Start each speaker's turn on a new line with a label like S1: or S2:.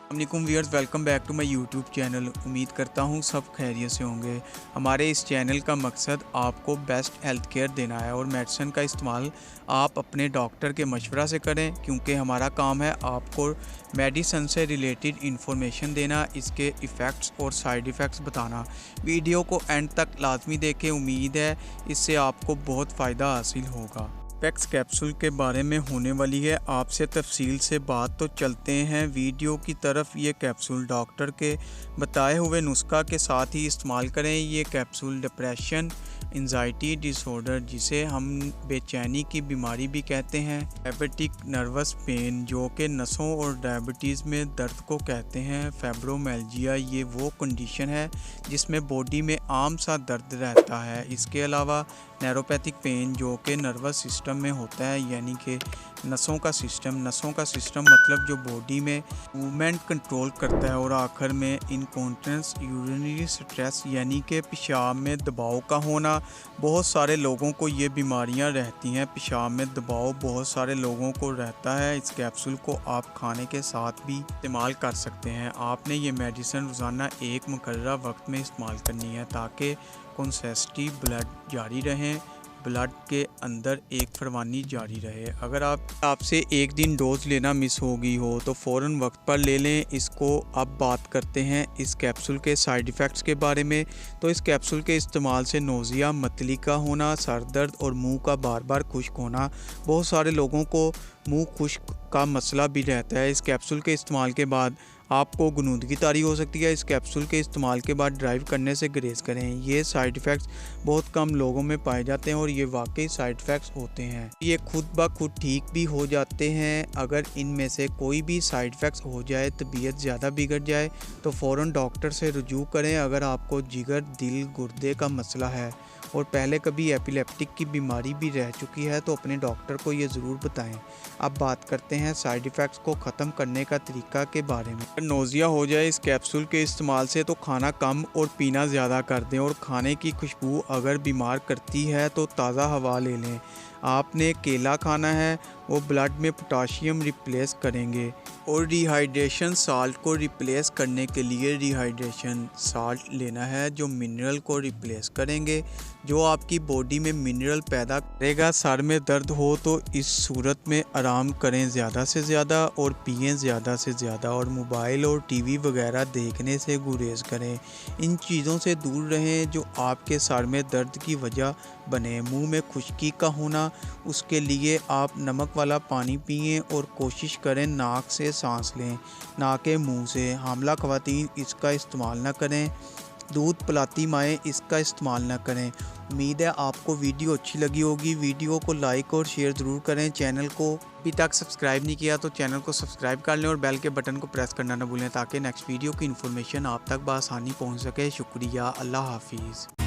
S1: अस्सलामुअलैकुम viewers, welcome back to my YouTube channel. उम्मीद करता हूँ सब खैरियत से होंगे। हमारे इस चैनल का मकसद आपको बेस्ट हेल्थ केयर देना है और मेडिसिन का इस्तेमाल आप अपने डॉक्टर के मशवरा से करें, क्योंकि हमारा काम है आपको मेडिसिन से रिलेटेड इंफॉर्मेशन देना, इसके इफ़ेक्ट्स और साइड इफ़ेक्ट्स बताना। वीडियो को एंड तक लाजमी देखें, उम्मीद है इससे आपको बहुत फ़ायदा हासिल होगा। पैक्स कैप्सूल के बारे में होने वाली है आपसे तफसील से बात, तो चलते हैं वीडियो की तरफ। ये कैप्सूल डॉक्टर के बताए हुए नुस्खा के साथ ही इस्तेमाल करें। ये कैप्सूल डिप्रेशन, एंजाइटी डिसऑर्डर जिसे हम बेचैनी की बीमारी भी कहते हैं, डायबिटिक नर्वस पेन जो कि नसों और डायबिटीज़ में दर्द को कहते हैं, फाइब्रोमाइल्जिया ये वो कंडीशन है जिसमें बॉडी में आम सा दर्द रहता है। इसके अलावा नैरोपैथिक पेन जो कि नर्वस सिस्टम में होता है, यानी कि नसों का सिस्टम मतलब जो बॉडी में मूवमेंट कंट्रोल करता है। और आखिर में इनकॉन्टिनेंस यूरिनरी स्ट्रेस यानी कि पेशाब में दबाव का होना। बहुत सारे लोगों को ये बीमारियां रहती हैं, पेशाब में दबाव बहुत सारे लोगों को रहता है। इस कैप्सूल को आप खाने के साथ भी इस्तेमाल कर सकते हैं। आपने ये मेडिसिन रोज़ाना एक मुकर्रर वक्त में इस्तेमाल करनी है ताकि कंसिस्टेंसी ब्लड जारी रहें, ब्लड के अंदर एक फरमानी जारी रहे। अगर आपसे एक दिन डोज लेना मिस हो गई हो तो फ़ौरन वक्त पर ले लें इसको। अब बात करते हैं इस कैप्सूल के साइड इफ़ेक्ट्स के बारे में। तो इस कैप्सूल के इस्तेमाल से नोज़िया, मतली का होना, सर दर्द और मुंह का बार बार खुश्क होना। बहुत सारे लोगों को मुंह खुश्क का मसला भी रहता है। इस कैप्सूल के इस्तेमाल के बाद आपको गुनूदगी तारी हो सकती है। इस कैप्सूल के इस्तेमाल के बाद ड्राइव करने से गुरेज करें। ये साइड इफ़ेक्ट्स बहुत कम लोगों में पाए जाते हैं और ये वाकई साइड इफ़ेक्ट्स होते हैं। ये खुद ब खुद ठीक भी हो जाते हैं। अगर इनमें से कोई भी साइड इफ़ेक्ट्स हो जाए, तबीयत ज़्यादा बिगड़ जाए तो फ़ौरन डॉक्टर से रुजू करें। अगर आपको जिगर, दिल, गुर्दे का मसला है और पहले कभी एपिलेप्टिक की बीमारी भी रह चुकी है तो अपने डॉक्टर को ये ज़रूर बताएं। अब बात करते हैं साइड इफ़ेक्ट्स को ख़त्म करने का तरीका के बारे में। अगर नोज़िया हो जाए इस कैप्सूल के इस्तेमाल से तो खाना कम और पीना ज़्यादा कर दें। और खाने की खुशबू अगर बीमार करती है तो ताज़ा हवा ले लें। आपने केला खाना है, वो ब्लड में पोटाशियम रिप्लेस करेंगे। और डिहाइड्रेशन साल्ट को रिप्लेस करने के लिए डिहाइड्रेशन साल्ट लेना है जो मिनरल को रिप्लेस करेंगे, जो आपकी बॉडी में मिनरल पैदा करेगा। सर में दर्द हो तो इस सूरत में आराम करें ज़्यादा से ज़्यादा और पिएं ज़्यादा से ज़्यादा। और मोबाइल और टीवी वगैरह देखने से गुरेज करें। इन चीज़ों से दूर रहें जो आपके सर में दर्द की वजह बने। मुंह में खुश्की का होना, उसके लिए आप नमक वाला पानी पिएं और कोशिश करें नाक से सांस लें, ना कि मुंह से। हामला ख़वातीन इसका इस्तेमाल ना करें। दूध पिलाती माएँ इसका इस्तेमाल ना करें। उम्मीद है आपको वीडियो अच्छी लगी होगी। वीडियो को लाइक और शेयर ज़रूर करें। चैनल को अभी तक सब्सक्राइब नहीं किया तो चैनल को सब्सक्राइब कर लें और बेल के बटन को प्रेस करना ना भूलें ताकि नेक्स्ट वीडियो की इन्फॉर्मेशन आप तक बआसानी पहुंच सके। शुक्रिया, अल्लाह हाफिज़।